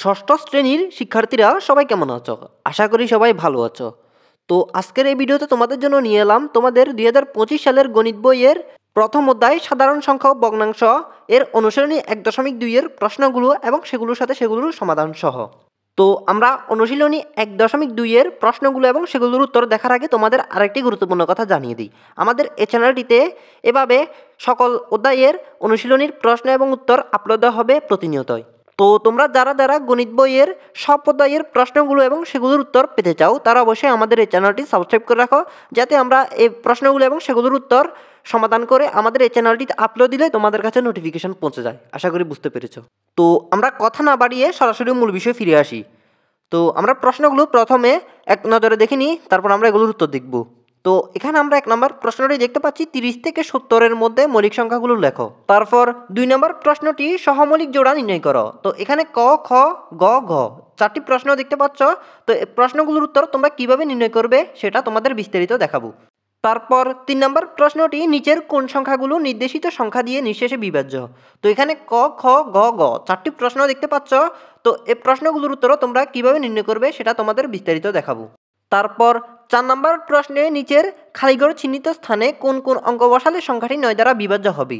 ষষ্ঠ শ্রেণীর শিক্ষার্থীরা সবাই কেমন আছো? আশা করি সবাই ভালো আছো। তো আজকের এই ভিডিওতে তোমাদের জন্য নিয়ে এলাম তোমাদের ২০২৫ সালের গণিত বইয়ের প্রথম অধ্যায় সাধারণ সংখ্যা ও ভগ্নাংশ এর অনুশীলনী ১.২ এর প্রশ্নগুলো এবং সেগুলোর সাথে সেগুলোর সমাধান সহ। তো আমরা অনুশীলনী ১.২ এর প্রশ্নগুলো এবং সেগুলোর উত্তর দেখার আগে তোমাদের আরেকটি গুরুত্বপূর্ণ কথা জানিয়ে দিই। আমাদের এই চ্যানেলটিতে এভাবে সকল অধ্যায়ের অনুশীলনীর প্রশ্ন এবং উত্তর আপলোড দেওয়া হবে প্রতিনিয়তই। তো তোমরা যারা যারা গণিত বইয়ের সব অধ্যায়ের প্রশ্নগুলো এবং সেগুলোর উত্তর পেতে চাও তারা অবশ্যই আমাদের এই চ্যানেলটি সাবস্ক্রাইব করে রাখো, যাতে আমরা এই প্রশ্নগুলো এবং সেগুলোর উত্তর সমাধান করে আমাদের এই চ্যানেলটিতে আপলোড দিলে তোমাদের কাছে নোটিফিকেশন পৌঁছে যায়। আশা করি বুঝতে পেরেছো। তো আমরা কথা না বাড়িয়ে সরাসরি মূল বিষয়ে ফিরে আসি। তো আমরা প্রশ্নগুলো প্রথমে এক নজরে দেখে নিই, তারপর আমরা এগুলোর উত্তর দেখব। তো এখানে আমরা ১ নম্বর প্রশ্নটি দেখতে পাচ্ছি ৩০ থেকে ৭০-এর মধ্যে মৌলিক সংখ্যাগুলো লেখো। তারপর ২ নম্বর প্রশ্নটি সহমৌলিক জোড়া নির্ণয় করো। তো এখানে ক, খ, গ, ঘ ৪টি প্রশ্ন দেখতে পাচ্ছ। তো এই প্রশ্নগুলোর উত্তর তোমরা কিভাবে নির্ণয় করবে সেটা তোমাদের বিস্তারিত দেখাবো। তারপর ৩ নম্বর প্রশ্নটি নিচের কোন সংখ্যাগুলো নির্দেশিত সংখ্যা দিয়ে নিঃশেষে বিভাজ্য। তো এখানে ক, খ, গ, ঘ ৪টি প্রশ্ন দেখতে পাচ্ছ। তো এই প্রশ্নগুলোর উত্তরও তোমরা কিভাবে নির্ণয় করবে সেটা তোমাদের বিস্তারিত দেখাবো। তারপর ৪ নম্বর প্রশ্নে নিচের খালিঘর চিহ্নিত স্থানে কোন কোন অঙ্ক বসালে সংখ্যাটি ৯ দ্বারা বিভাজ্য হবে।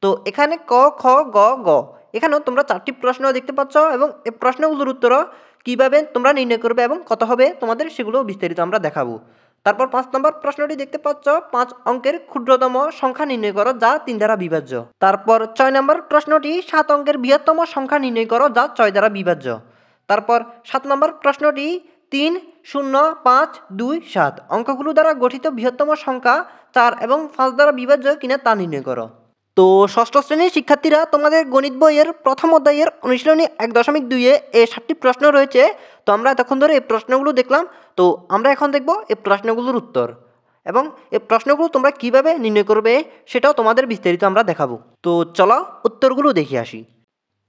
তো এখানে ক, খ, গ, ঘ এখানেও তোমরা ৪টি প্রশ্ন দেখতে পাচ্ছ এবং এই প্রশ্নগুলোর উত্তরও কীভাবে তোমরা নির্ণয় করবে এবং কত হবে তোমাদের সেগুলো বিস্তারিত আমরা দেখাবো। তারপর ৫ নম্বর প্রশ্নটি দেখতে পাচ্ছ ৫ অঙ্কের ক্ষুদ্রতম সংখ্যা নির্ণয় করো যা ৩ দ্বারা বিভাজ্য। তারপর ৬ নম্বর প্রশ্নটি ৭ অঙ্কের বৃহত্তম সংখ্যা নির্ণয় করো যা ৬ দ্বারা বিভাজ্য। তারপর ৭ নম্বর প্রশ্নটি ৩, ০, ৫, ২, ৭ অঙ্কগুলো দ্বারা গঠিত বৃহত্তম সংখ্যা ৪ এবং ৫ দ্বারা বিভাজ্য কিনা তা নির্ণয় করো। তো ষষ্ঠ শ্রেণীর শিক্ষার্থীরা তোমাদের গণিত বইয়ের প্রথম অধ্যায়ের অনুশীলনী ১.২ এ ৭টি প্রশ্ন রয়েছে। তো আমরা এতক্ষণ ধরে এই প্রশ্নগুলো দেখলাম। তো আমরা এখন দেখব এই প্রশ্নগুলোর উত্তর এবং এই প্রশ্নগুলো তোমরা কিভাবে নির্ণয় করবে সেটাও তোমাদের বিস্তারিত আমরা দেখাবো। তো চলো উত্তরগুলো দেখে আসি।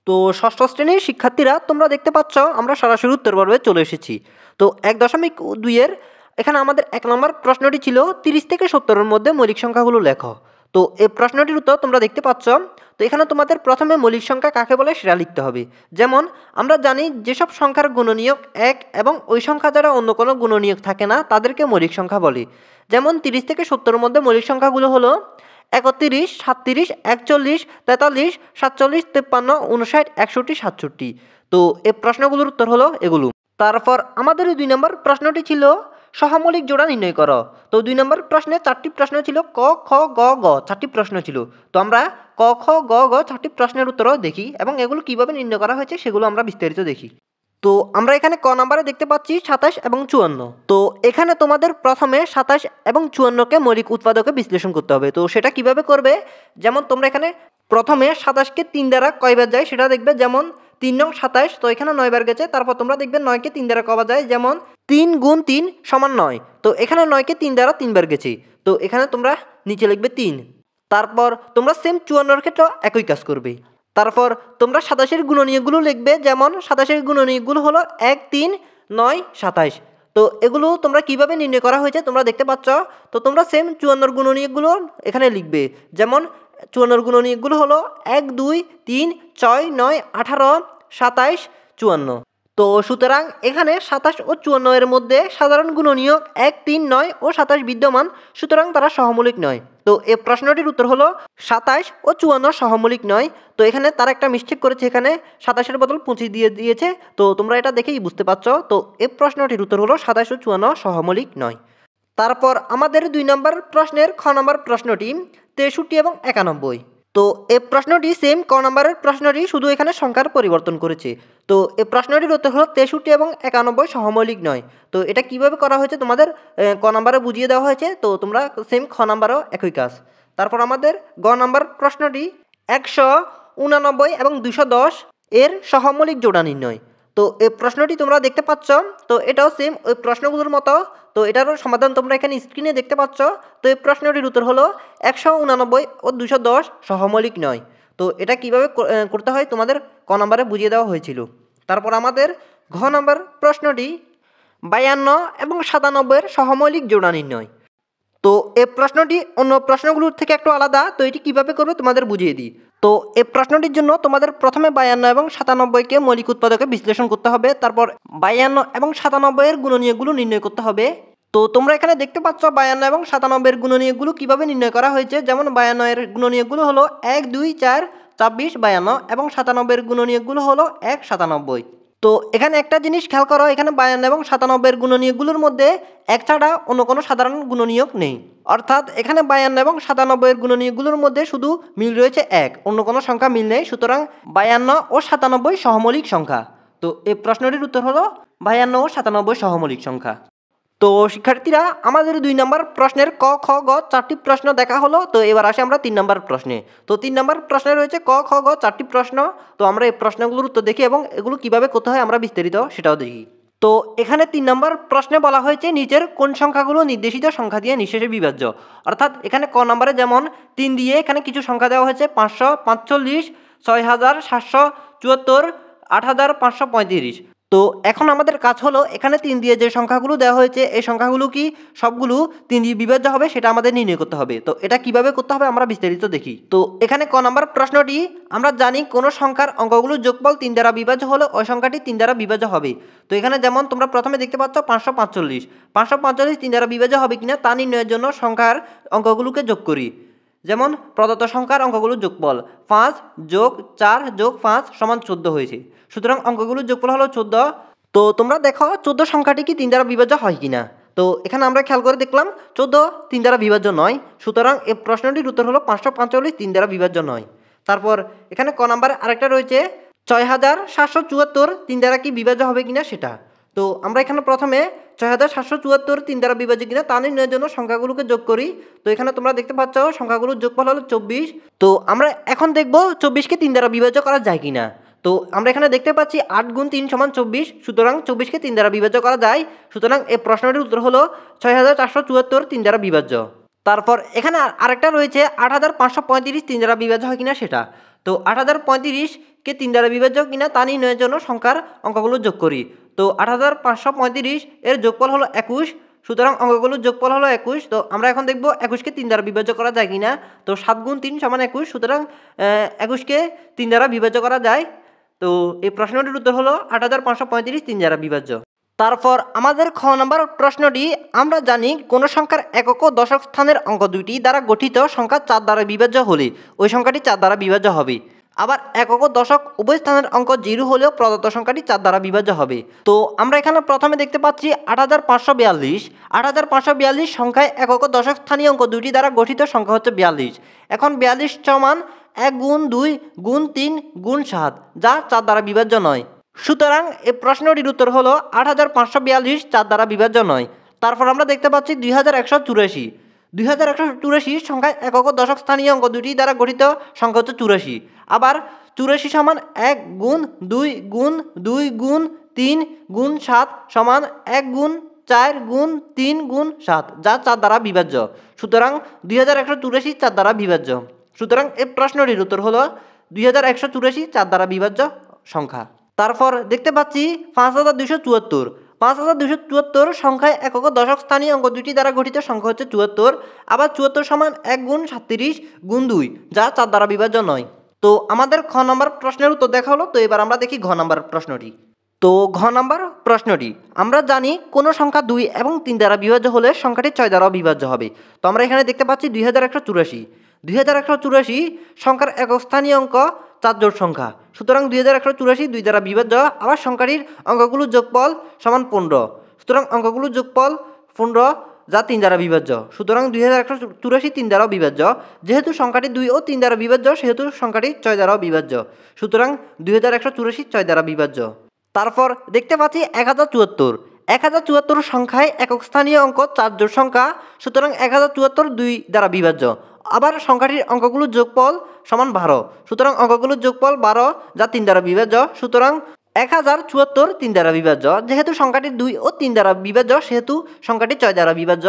তো ষষ্ঠ শ্রেণীর শিক্ষার্থীরা তোমরা দেখতে পাচ্ছ আমরা সরাসরি উত্তর পর্বে চলে এসেছি। তো ১.২ এর এখানে আমাদের ১ নম্বর প্রশ্নটি ছিল ৩০ থেকে ৭০-এর মধ্যে মৌলিক সংখ্যাগুলো লেখো। তো এই প্রশ্নটির উত্তর তোমরা দেখতে পাচ্ছ। তো এখানে তোমাদের প্রথমে মৌলিক সংখ্যা কাকে বলে সেটা লিখতে হবে। যেমন আমরা জানি যেসব সংখ্যার গুণনীয়ক ১ এবং ওই সংখ্যা ছাড়া অন্য কোনো গুণনীয়ক থাকে না তাদেরকে মৌলিক সংখ্যা বলে। যেমন ৩০ থেকে ৭০-এর মধ্যে মৌলিক সংখ্যাগুলো হলো ৩১, ৩৭, ৪১, ৪৩, ৪৭, ৫৩, ৫৯, ৬১, ৬৭। তো এই প্রশ্নগুলোর উত্তর হলো এগুলো। তারপর আমাদের ২ নম্বর প্রশ্নটি ছিল সহমৌলিক জোড়া নির্ণয় করো। তো ২ নম্বর প্রশ্নে ৪টি প্রশ্ন ছিল ক, খ, গ, ঘ ৪টি প্রশ্ন ছিল। তো আমরা ক, খ, গ, ঘ ৪টি প্রশ্নের উত্তরও দেখি এবং এগুলো কিভাবে নির্ণয় করা হয়েছে সেগুলো আমরা বিস্তারিত দেখি। তো আমরা এখানে ক নাম্বারে দেখতে পাচ্ছি ২৭ এবং ৫৪। তো এখানে তোমাদের প্রথমে ২৭ এবং ৫৪কে মৌলিক উৎপাদকে বিশ্লেষণ করতে হবে। তো সেটা কিভাবে করবে, যেমন তোমরা এখানে প্রথমে ২৭কে ৩ দ্বারা কয়বার যায় সেটা দেখবে। যেমন ৩ নং ২৭, তো এখানে ৯ বার গেছে। তারপর তোমরা দেখবে ৯কে ৩ দ্বারা কবার যায়, যেমন ৩ গুণ ৩ সমান ৯। তো এখানে ৯কে ৩ দ্বারা ৩ বার গেছে। তো এখানে তোমরা নিচে লিখবে ৩। তারপর তোমরা সেম ৫৪-এর ক্ষেত্রে একই কাজ করবে। তারপর তোমরা ২৭-এর গুণনীয়কগুলো লিখবে। যেমন ২৭-এর গুণনীয়কগুলো হলো ১, ৩, ৯, ২৭। তো এগুলো তোমরা কিভাবে নির্ণয় করা হয়েছে তোমরা দেখতে পাচ্ছ। তো তোমরা সেম ৫৪-এর গুণনীয়কগুলো এখানে লিখবে। যেমন ৫৪-এর গুণনীয়কগুলো হলো ১, ২, ৩, ৬, ৯, ১৮, ২৭, ৫৪। তো সুতরাং এখানে ২৭ ও ৫৪ এর মধ্যে সাধারণ গুণনীয়ক ১, ৩, ৯ ও ২৭ বিদ্যমান, সুতরাং তারা সহমৌলিক নয়। তো এই প্রশ্নটির উত্তর হলো ২৭ ও ৫৪ সহমৌলিক নয়। তো এখানে তারা একটা মিস্টেক করেছে, এখানে ২৭-এর বদল ২৫ দিয়ে দিয়েছে। তো তোমরা এটা দেখেই বুঝতে পারছো। তো এই প্রশ্নটির উত্তর হলো ২৭ ও ৫৪ সহমৌলিক নয়। তারপর আমাদের ২ নম্বর প্রশ্নের খ নম্বর প্রশ্নটি ৬৩ এবং ৯১। তো এই প্রশ্নটি সেম ক নম্বরের প্রশ্নটি, শুধু এখানে সংখ্যার পরিবর্তন করেছে। তো এই প্রশ্নটির উত্তর হলো ৬৩ এবং ৯১ সহমৌলিক নয়। তো এটা কিভাবে করা হয়েছে তোমাদের ক নম্বরে বুঝিয়ে দেওয়া হয়েছে। তো তোমরা সেম খ নম্বরেও একই কাজ। তারপর আমাদের গ নম্বর প্রশ্নটি ১৮৯ এবং ২১০ এর সহমৌলিক জোড়া নির্ণয়। তো এই প্রশ্নটি তোমরা দেখতে পাচ্ছ। তো এটাও সেম ওই প্রশ্নগুলোর মতো। তো এটারও সমাধান তোমরা এখানে স্ক্রিনে দেখতে পাচ্ছ। তো এই প্রশ্নটির উত্তর হলো ১৮৯ ও ২১০ সহমৌলিক নয়। তো এটা কিভাবে করতে হয় তোমাদের ক নম্বরে বুঝিয়ে দেওয়া হয়েছিল। তারপর আমাদের ঘ নম্বর প্রশ্নটি ৫২ এবং ৯৭ এর সহমৌলিক জোড়া নির্ণয়। তো এই প্রশ্নটি অন্য প্রশ্নগুলোর থেকে একটু আলাদা, তো এটি কীভাবে করবে তোমাদের বুঝিয়ে দিই। তো এই প্রশ্নটির জন্য তোমাদের প্রথমে 52 এবং 97কে মৌলিক উৎপাদকে বিশ্লেষণ করতে হবে, তারপর 52 এবং 97-এর গুণনীয়কগুলো নির্ণয় করতে হবে। তো তোমরা এখানে দেখতে পাচ্ছ 52 এবং 97-এর গুণনীয়কগুলো কীভাবে নির্ণয় করা হয়েছে। যেমন 52-এর গুণনীয়কগুলো হলো 1 2 4 26 52 এবং 97-এর গুণনীয়কগুলো হলো 1 97। তো এখানে একটা জিনিস খেয়াল করো, এখানে 52 এবং 97-এর গুণনীয়কগুলোর মধ্যে এক ছাড়া অন্য কোনো সাধারণ গুণনীয়ক নেই। অর্থাৎ এখানে 52 এবং 97-এর গুণনীয়কগুলোর মধ্যে শুধু মিল রয়েছে 1, অন্য কোনো সংখ্যা মিল নেই। সুতরাং 52 ও 97 সহমৌলিক সংখ্যা। তো এই প্রশ্নটির উত্তর হলো 52 ও 97 সহমৌলিক সংখ্যা। তো শিক্ষার্থীরা, আমাদের 2 নম্বর প্রশ্নের ক খ গ 4টি প্রশ্ন দেখা হলো। তো এবার আসি আমরা 3 নম্বর প্রশ্নে। তো 3 নম্বর প্রশ্নে রয়েছে ক খ গ 4টি প্রশ্ন। তো আমরা এই প্রশ্নগুলোর উত্তর দেখি এবং এগুলো কিভাবে করতে হয় আমরা বিস্তারিত সেটাও দেখি। তো এখানে 3 নম্বর প্রশ্নে বলা হয়েছে নিচের কোন সংখ্যাগুলো নির্দেশিত সংখ্যা দিয়ে নিঃশেষে বিভাজ্য। অর্থাৎ এখানে ক নম্বরে যেমন 3 দিয়ে এখানে কিছু সংখ্যা দেওয়া হয়েছে 545, 6774, 8535। তো এখন আমাদের কাজ হলো এখানে 3 দিয়ে যে সংখ্যাগুলো দেওয়া হয়েছে এই সংখ্যাগুলো কি সবগুলো 3 দিয়ে বিভাজ্য হবে সেটা আমাদের নির্ণয় করতে হবে। তো এটা কিভাবে করতে হবে আমরা বিস্তারিত দেখি। তো এখানে ক নম্বর প্রশ্নটি, আমরা জানি কোন সংখ্যার অঙ্কগুলোর যোগফল 3 দ্বারা বিভাজ্য হলে ওই সংখ্যাটি 3 দ্বারা বিভাজ্য হবে। তো এখানে যেমন তোমরা প্রথমে দেখতে পাচ্ছ 545, 545 3 দ্বারা বিভাজ্য হবে কিনা তা নির্ণয়ের জন্য সংখ্যার অঙ্কগুলোকে যোগ করি। যেমন প্রদত্ত সংখ্যার অঙ্কগুলোর যোগফল 5 যোগ 4 যোগ 5 সমান 14 হয়েছে। সুতরাং অঙ্কগুলোর যোগফল হলো 14। তো তোমরা দেখো 14 সংখ্যাটি কি 3 দ্বারা বিভাজ্য হয় কিনা। তো এখানে আমরা খেয়াল করে দেখলাম 14 3 দ্বারা বিভাজ্য নয়। সুতরাং এই প্রশ্নটির উত্তর হলো 545 3 দ্বারা বিভাজ্য নয়। তারপর এখানে ক নাম্বারে আরেকটা রয়েছে 6774 3 দ্বারা কি বিভাজ্য হবে কিনা সেটা। তো আমরা এখানে প্রথমে 6774 3 দ্বারা বিভাজ্য কিনা তা নির্ণয়ের জন্য সংখ্যাগুলোকে যোগ করি। তো এখানে তোমরা দেখতে পাচ্ছ সংখ্যাগুলোর যোগফল হলো 24। তো আমরা এখন দেখব 24কে 3 দ্বারা বিভাজ্য করা যায় কিনা। তো আমরা এখানে দেখতে পাচ্ছি 8 গুণ 3 সমান 24। সুতরাং 24কে 3 দ্বারা বিভাজ্য করা যায়। সুতরাং এই প্রশ্নটির উত্তর হলো 6474 3 দ্বারা বিভাজ্য। তারপর এখানে আরেকটা রয়েছে 8535 3 দ্বারা বিভাজ্য হয় কিনা সেটা। তো 8035কে 3 দ্বারা বিভাজ্য কিনা তা নির্ণয়ের জন্য সংখ্যার অঙ্কগুলো যোগ করি। তো 8535 এর যোগফল হলো 21। সুতরাং অঙ্কগুলোর যোগফল হলো 21। তো আমরা এখন দেখব 21কে 3 দ্বারা বিভাজ্য করা যায় কিনা। তো 7 গুণ 3 সমান 21। সুতরাং 21কে 3 দ্বারা বিভাজ্য করা যায়। তো এই প্রশ্নটির উত্তর হলো 8535 3 দ্বারা বিভাজ্য। তারপর আমাদের খ নম্বর প্রশ্নটি, আমরা জানি কোন সংখ্যার একক ও দশক স্থানের অঙ্ক দুইটি দ্বারা গঠিত সংখ্যা 4 দ্বারা বিভাজ্য হলে ওই সংখ্যাটি 4 দ্বারা বিভাজ্য হবে। আবার একক ও দশক উভয় স্থানের অঙ্ক 0 হলেও প্রদত্ত সংখ্যাটি 4 দ্বারা বিভাজ্য হবে। তো আমরা এখানে প্রথমে দেখতে পাচ্ছি 8542। 8542 সংখ্যায় একক ও দশক স্থানীয় অঙ্ক দুইটি দ্বারা গঠিত সংখ্যা হচ্ছে 42। এখন 42 সমান 1 গুণ 2 গুণ 3 গুণ 7, যা 4 দ্বারা বিভাজ্য নয়। সুতরাং এই প্রশ্নটির উত্তর হলো 8542 4 দ্বারা বিভাজ্য নয়। তারপর আমরা দেখতে পাচ্ছি 2184। 2184 সংখ্যায় একক ও দশক স্থানীয় অঙ্ক দুটি দ্বারা গঠিত সংখ্যা হচ্ছে 84। আবার 84 সমান 1 গুণ 2 গুণ 2 গুণ 3 গুণ 7 সমান 1 গুণ 4 গুণ 3 গুণ 7, যা 4 দ্বারা বিভাজ্য। সুতরাং 2184 4 দ্বারা বিভাজ্য। সুতরাং এই প্রশ্নটির উত্তর হলো 2184 4 দ্বারা বিভাজ্য সংখ্যা। তারপর দেখতে পাচ্ছি 5274। 5274 সংখ্যায় একক ও দশক স্থানীয় অঙ্ক দুইটি দ্বারা গঠিত সংখ্যা হচ্ছে 74। আবার 74 সমান 1 গুণ 37 গুণ 2, যা 4 দ্বারা বিভাজ্য নয়। তো আমাদের খ নম্বর প্রশ্নের উত্তর দেখা হলো। তো এবার আমরা দেখি ঘ নম্বর প্রশ্নটি। তো ঘ নম্বর প্রশ্নটি, আমরা জানি কোন সংখ্যা 2 এবং 3 দ্বারা বিভাজ্য হলে সংখ্যাটি 6 দ্বারাও বিভাজ্য হবে। তো আমরা এখানে দেখতে পাচ্ছি 2184। 2184 সংখ্যার একক স্থানীয় অঙ্ক 4 জোড় সংখ্যা। সুতরাং 2184 2 দ্বারা বিভাজ্য। আবার সংখ্যাটির অঙ্কগুলোর যোগফল সমান 15। সুতরাং অঙ্কগুলোর যোগফল 15, যা 3 দ্বারা বিভাজ্য। সুতরাং 2184 3 দ্বারাও বিভাজ্য। যেহেতু সংখ্যাটি 2 ও 3 দ্বারা বিভাজ্য সেহেতু সংখ্যাটি 6 দ্বারাও বিভাজ্য। সুতরাং 2184 6 দ্বারা বিভাজ্য। তারপর দেখতে পাচ্ছি 1074। 1074 সংখ্যায় একক স্থানীয় অঙ্ক 4 জোড় সংখ্যা। সুতরাং 1074 2 দ্বারা বিভাজ্য। আবার সংখ্যাটির অঙ্কগুলোর যোগফল সমান 12। সুতরাং অঙ্কগুলোর যোগফল 12, যা 3 দ্বারা বিভাজ্য। সুতরাং 1074 3 দ্বারা বিভাজ্য। যেহেতু সংখ্যাটি 2 ও 3 দ্বারা বিভাজ্য সেহেতু সংখ্যাটি 6 দ্বারা বিভাজ্য।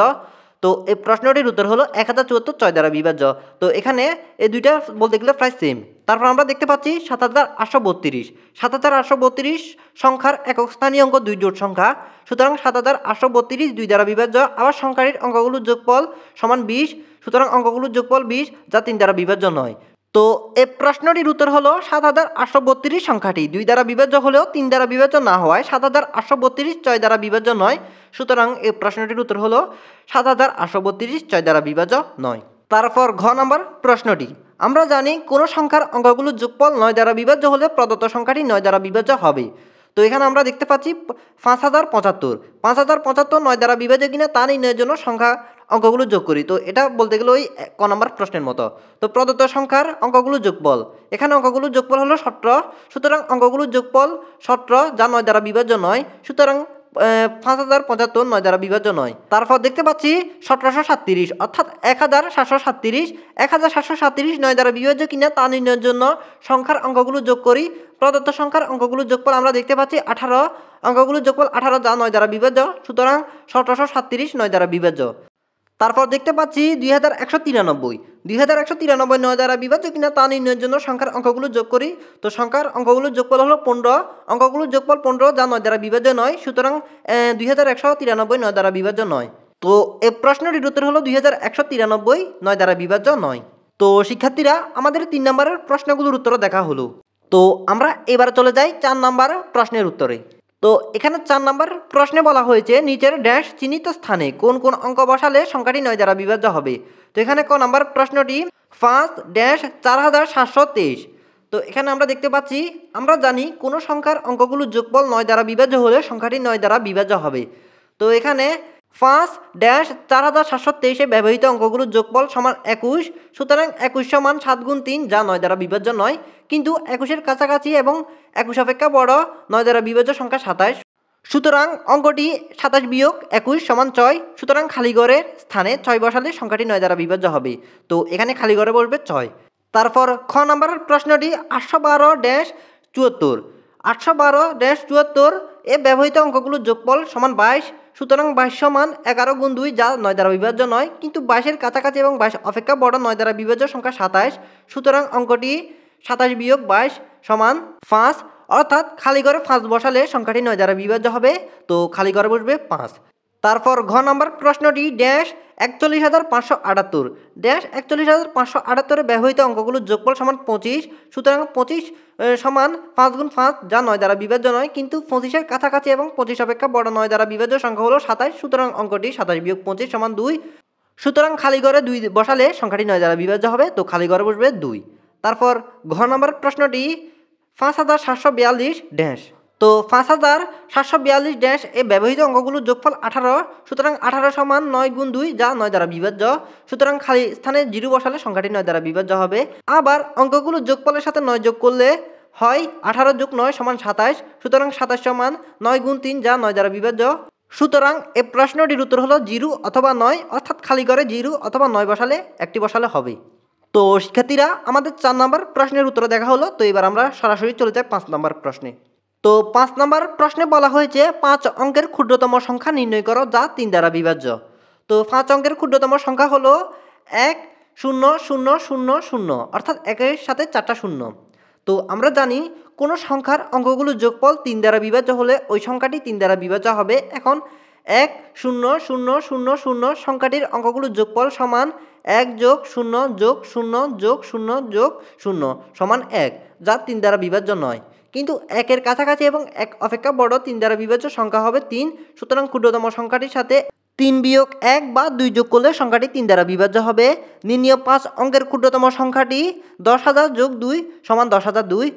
তো এই প্রশ্নটির উত্তর হলো 1074 6 দ্বারা বিভাজ্য। তো এখানে এই দুইটা বলতে গেলে প্রায় সেম। তারপর আমরা দেখতে পাচ্ছি 7832। 7832 সংখ্যার একক স্থানীয় অঙ্ক 2 জোড় সংখ্যা, সুতরাং 7832 2 দ্বারা বিভাজ্য। আবার সংখ্যাটির অঙ্কগুলোর যোগফল সমান 20, সুতরাং অঙ্কগুলোর যোগফল 20 যা 3 দ্বারা বিভাজ্য নয়। তো এই প্রশ্নটির উত্তর হলো 7832 সংখ্যাটি 2 দ্বারা বিভাজ্য হলেও 3 দ্বারা বিভাজ্য না হওয়ায় 7832 6 দ্বারা বিভাজ্য নয়, সুতরাং এই প্রশ্নটির উত্তর হলো 7832 6 দ্বারা বিভাজ্য নয়। তারপর ঘ নম্বর প্রশ্নটি, আমরা জানি কোনো সংখ্যার অঙ্কগুলোর যোগফল 9 দ্বারা বিভাজ্য হলে প্রদত্ত সংখ্যাটি 9 দ্বারা বিভাজ্য হবে। তো এখানে আমরা দেখতে পাচ্ছি 5075। 5075 9 দ্বারা বিভাজ্য কিনা তা নির্ণয়ের জন্য সংখ্যা অঙ্কগুলো যোগ করি। তো এটা বলতে গেলে ওই ক নম্বর প্রশ্নের মতো। তো প্রদত্ত সংখ্যার অঙ্কগুলো যোগফল, এখানে অঙ্কগুলোর যোগফল হলো 17, সুতরাং অঙ্কগুলোর যোগফল 17 যা 9 দ্বারা বিভাজ্য নয়, সুতরাং 5075 9 দ্বারা বিভাজ্য নয়। তারপর দেখতে পাচ্ছি 1737 অর্থাৎ 1737। 1737 9 দ্বারা বিভাজ্য কিনা তা নির্ণয়ের জন্য সংখ্যার অঙ্কগুলো যোগ করি। প্রদত্ত সংখ্যার অঙ্কগুলোর যোগফল আমরা দেখতে পাচ্ছি 18, অঙ্কগুলোর যোগফল 18 যা 9 দ্বারা বিভাজ্য, সুতরাং 1737 9 দ্বারা বিভাজ্য। তারপর দেখতে পাচ্ছি 2193। 2193 9 দ্বারা বিভাজ্য কিনা তা নির্ণয়ের জন্য সংখ্যার অঙ্কগুলো যোগ করি। তো সংখ্যার অঙ্কগুলোর যোগফল হলো 15, অঙ্কগুলোর যোগফল 15 যা 9 দ্বারা বিভাজ্য নয়, সুতরাং 2193 9 দ্বারা বিভাজ্য নয়। তো এই প্রশ্নটির উত্তর হলো 2193 9 দ্বারা বিভাজ্য নয়। তো শিক্ষার্থীরা, আমাদের 3 নম্বরের প্রশ্নগুলোর উত্তর দেখা হলো। তো আমরা এবার চলে যাই 4 নম্বর প্রশ্নের উত্তরে। তো এখানে 4 নম্বর প্রশ্নে বলা হয়েছে নিচের ড্যাশ চিহ্নিত স্থানে কোন কোন অঙ্ক বসালে সংখ্যাটি 9 দ্বারা বিভাজ্য হবে। তো এখানে ক নম্বর প্রশ্নটি 5-4723। তো এখানে আমরা দেখতে পাচ্ছি, আমরা জানি কোনো সংখ্যার অঙ্কগুলোর যোগফল 9 দ্বারা বিভাজ্য হলে সংখ্যাটি 9 দ্বারা বিভাজ্য হবে। তো এখানে 5-4723 ব্যবহৃত অঙ্কগুলোর যোগফল সমান 21, সুতরাং 21 সমান 7 গুণ 3 যা 9 দ্বারা বিভাজ্য নয়, কিন্তু 21-এর কাছাকাছি এবং 21 অপেক্ষা বড় 9 দ্বারা বিভাজ্য সংখ্যা 27, সুতরাং অঙ্কটি 27 বিয়োগ 21 সমান 6, সুতরাং খালিঘরের স্থানে 6 বসালে সংখ্যাটি 9 দ্বারা বিভাজ্য হবে। তো এখানে খালিঘরে বসবে 6। তারপর খ নম্বরের প্রশ্নটি 812-74। 812-74 এ ব্যবহৃত অঙ্কগুলোর যোগফল সমান 22, সুতরাং 22 সমান 11 গুণ 2 যা 9 দ্বারা বিভাজ্য নয়, কিন্তু 22-এর কাছাকাছি এবং 22 অপেক্ষা বড় 9 দ্বারা বিভাজ্য সংখ্যা 27, সুতরাং অঙ্কটি 27 বিয়োগ 22 সমান 5, অর্থাৎ খালি ঘরে 5 বসালে সংখ্যাটি 9 দ্বারা বিভাজ্য হবে। তো খালি ঘরে বসবে 5। তারপর ঘ নম্বর প্রশ্নটি ড্যাশ 41,578। ড্যাশ 41,578 ব্যবহৃত অঙ্কগুলোর যোগফল সমান 25, সুতরাং 25 সমান 5 গুণ 5 যা 9 দ্বারা বিভাজ্য নয়, কিন্তু 25-এর কাছাকাছি এবং 25 অপেক্ষা বড় 9 দ্বারা বিভাজ্য সংখ্যা হলো 27, সুতরাং অঙ্কটি 27 বিয়োগ 25 সমান 2, সুতরাং খালি ঘরে 2 বসালে সংখ্যাটি 9 দ্বারা বিভাজ্য হবে। তো খালি ঘরে বসবে 2। তারপর ঘ নম্বর প্রশ্নটি 5742 ড্যাশ। তো 5742 ড্যাশ এ ব্যবহৃত অঙ্কগুলোর যোগফল 18, সুতরাং 18 সমান 9 গুণ 2 যা 9 দ্বারা বিভাজ্য, সুতরাং খালি স্থানে 0 বসালে সংখ্যাটি 9 দ্বারা বিভাজ্য হবে। আবার অঙ্কগুলোর যোগফলের সাথে 9 যোগ করলে হয় 18 যোগ 9 সমান 27, সুতরাং 27 সমান 9 গুণ 3 যা 9 দ্বারা বিভাজ্য, সুতরাং এই প্রশ্নটির উত্তর হলো 0 অথবা 9, অর্থাৎ খালি ঘরে 0 অথবা 9 বসালে একটি বসালে হবে। তো শিক্ষার্থীরা, আমাদের 4 নম্বর প্রশ্নের উত্তর দেখা হলো। তো এবার আমরা সরাসরি চলে যাই 5 নম্বর প্রশ্নে। তো 5 নম্বর প্রশ্নে বলা হয়েছে 5 অঙ্কের ক্ষুদ্রতম সংখ্যা নির্ণয় করো যা 3 দ্বারা বিভাজ্য। তো 5 অঙ্কের ক্ষুদ্রতম সংখ্যা হলো 1 0 0 0 0, অর্থাৎ 1-এর সাথে 4টা শূন্য। তো আমরা জানি কোনো সংখ্যার অঙ্কগুলোর যোগফল 3 দ্বারা বিভাজ্য হলে ওই সংখ্যাটি 3 দ্বারা বিভাজ্য হবে। এখন 1 0 0 0 0 সংখ্যাটির অঙ্কগুলোর যোগফল সমান 1 যোগ 0 যোগ 0 যোগ 0 যোগ 0 সমান 1, যা 3 দ্বারা বিভাজ্য নয়, কিন্তু 1-এর কাছাকাছি এবং 1 অপেক্ষা বড় 3 দ্বারা বিভাজ্য সংখ্যা হবে 3, সুতরাং ক্ষুদ্রতম সংখ্যাটির সাথে 3 বিয়োগ 1 বা 2 যোগ করলে সংখ্যাটি 3 দ্বারা বিভাজ্য হবে। নির্ণীয় 5 অঙ্কের ক্ষুদ্রতম সংখ্যাটি 10,000 যোগ 2 সমান 10,002,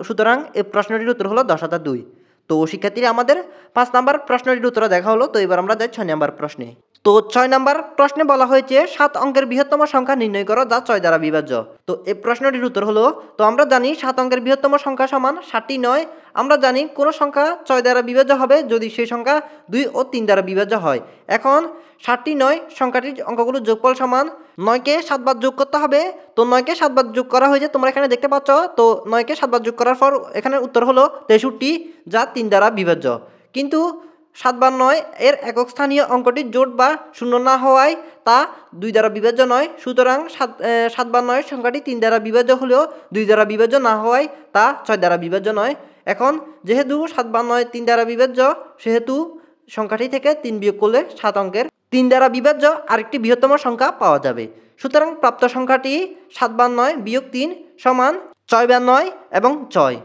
সুতরাং এই প্রশ্নটির উত্তর হলো 10,002। তো শিক্ষার্থীরা, আমাদের 5 নম্বর প্রশ্নটির উত্তর দেখা হলো। তো এবার আমরা যাই 6 নম্বর প্রশ্নে। তো 6 নম্বর প্রশ্নে বলা হয়েছে 7 অঙ্কের বৃহত্তম সংখ্যা নির্ণয় করো যা 6 দ্বারা বিভাজ্য। তো এই প্রশ্নটির উত্তর হলো, তো আমরা জানি 7 অঙ্কের বৃহত্তম সংখ্যা সমান 7টি 9। আমরা জানি কোনো সংখ্যা 6 দ্বারা বিভাজ্য হবে যদি সেই সংখ্যা 2 ও 3 দ্বারা বিভাজ্য হয়। এখন 7টি 9 সংখ্যাটির অঙ্কগুলোর যোগফল সমান 9কে 7 বার যোগ করতে হবে। তো 9কে 7 বার যোগ করা হয়েছে, তোমরা এখানে দেখতে পাচ্ছ। তো 9কে 7 বার যোগ করার পর এখানে উত্তর হলো 63, যা 3 দ্বারা বিভাজ্য। কিন্তু 7 বার 9 এর একক স্থানীয় অঙ্কটি জোট বা শূন্য না হওয়ায় তা 2 দ্বারা বিভাজ্য নয়। সুতরাং 7 বার 9 সংখ্যাটি 3 দ্বারা বিভাজ্য হলেও 2 দ্বারা বিভাজ্য না হওয়ায় তা 6 দ্বারা বিভাজ্য নয়। এখন যেহেতু 7 বার 9 3 দ্বারা বিভাজ্য, সেহেতু সংখ্যাটি থেকে 3 বিয়োগ করলে 7 অঙ্কের 3 দ্বারা বিভাজ্য আরেকটি বৃহত্তম সংখ্যা পাওয়া যাবে। সুতরাং প্রাপ্ত সংখ্যাটি 7 বার 9 বিয়োগ 3 সমান 6 বার 9 এবং 6।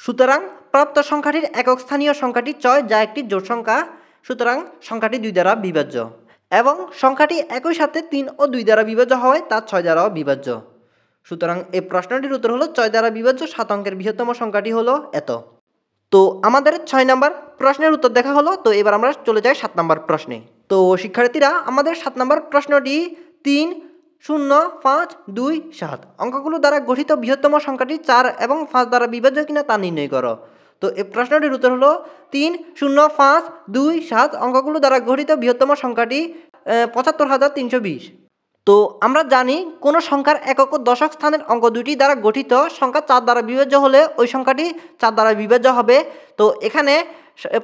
সুতরাং প্রাপ্ত সংখ্যাটির একক স্থানীয় সংখ্যাটি 6, যা একটি জোড় সংখ্যা। সুতরাং সংখ্যাটি 2 দ্বারা বিভাজ্য এবং সংখ্যাটি একই সাথে 3 ও 2 দ্বারা বিভাজ্য হওয়ায় তা 6 দ্বারাও বিভাজ্য। সুতরাং এই প্রশ্নটির উত্তর হলো 6 দ্বারা বিভাজ্য 7 অঙ্কের বৃহত্তম সংখ্যাটি হলো এত। তো আমাদের 6 নম্বর প্রশ্নের উত্তর দেখা হলো। তো এবার আমরা চলে যাই 7 নম্বর প্রশ্নে। তো শিক্ষার্থীরা, আমাদের 7 নম্বর প্রশ্নটি 3, 0, 5, 2, 7 অঙ্কগুলো দ্বারা গঠিত বৃহত্তম সংখ্যাটি 4 এবং 5 দ্বারা বিভাজ্য কিনা তা নির্ণয় করো। তো এই প্রশ্নটির উত্তর হলো 3, 0, 5, 2, 7 অঙ্কগুলো দ্বারা গঠিত বৃহত্তম সংখ্যাটি 75,320। তো আমরা জানি কোনো সংখ্যার একক ও দশক স্থানের অঙ্ক দুটি দ্বারা গঠিত সংখ্যা 4 দ্বারা বিভাজ্য হলে ওই সংখ্যাটি 4 দ্বারা বিভাজ্য হবে। তো এখানে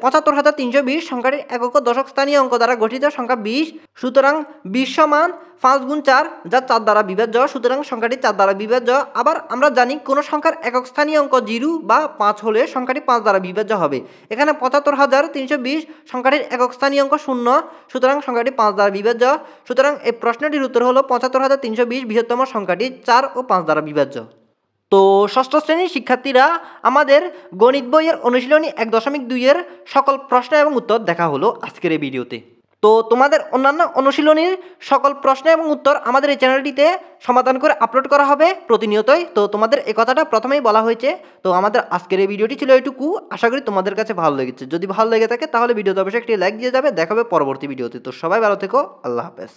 75,320 সংখ্যাটির একক ও দশক স্থানীয় অঙ্ক দ্বারা গঠিত সংখ্যা 20। সুতরাং 20 সমান 5 গুণ 4, যা 4 দ্বারা বিভাজ্য। সুতরাং সংখ্যাটি 4 দ্বারা বিভাজ্য। আবার আমরা জানি কোনো সংখ্যার একক স্থানীয় অঙ্ক 0 বা 5 হলে সংখ্যাটি 5 দ্বারা বিভাজ্য হবে। এখানে 75,320 সংখ্যাটির একক স্থানীয় অঙ্ক 0, সুতরাং সংখ্যাটি 5 দ্বারা বিভাজ্য। সুতরাং এই প্রশ্নটির উত্তর হলো 75,320 বৃহত্তম সংখ্যাটি 4 ও 5 দ্বারা বিভাজ্য। তো ষষ্ঠ শ্রেণীর শিক্ষার্থীরা, আমাদের গণিত বইয়ের অনুশীলনী 1.2 এর সকল প্রশ্ন এবং উত্তর দেখা হলো আজকের এই ভিডিওতে। তো তোমাদের অন্যান্য অনুশীলনীর সকল প্রশ্ন এবং উত্তর আমাদের এই চ্যানেলটিতে সমাধান করে আপলোড করা হবে প্রতিনিয়তই। তো তোমাদের এই কথাটা প্রথমেই বলা হয়েছে। তো আমাদের আজকের এই ভিডিওটি ছিল এইটুকু। আশা করি তোমাদের কাছে ভালো লেগেছে। যদি ভালো লেগে থাকে তাহলে ভিডিওতে অবশ্যই একটি লাইক দিয়ে যাবে। দেখা হবে পরবর্তী ভিডিওতে। তো সবাই ভালো থেকো। আল্লাহ হাফেজ।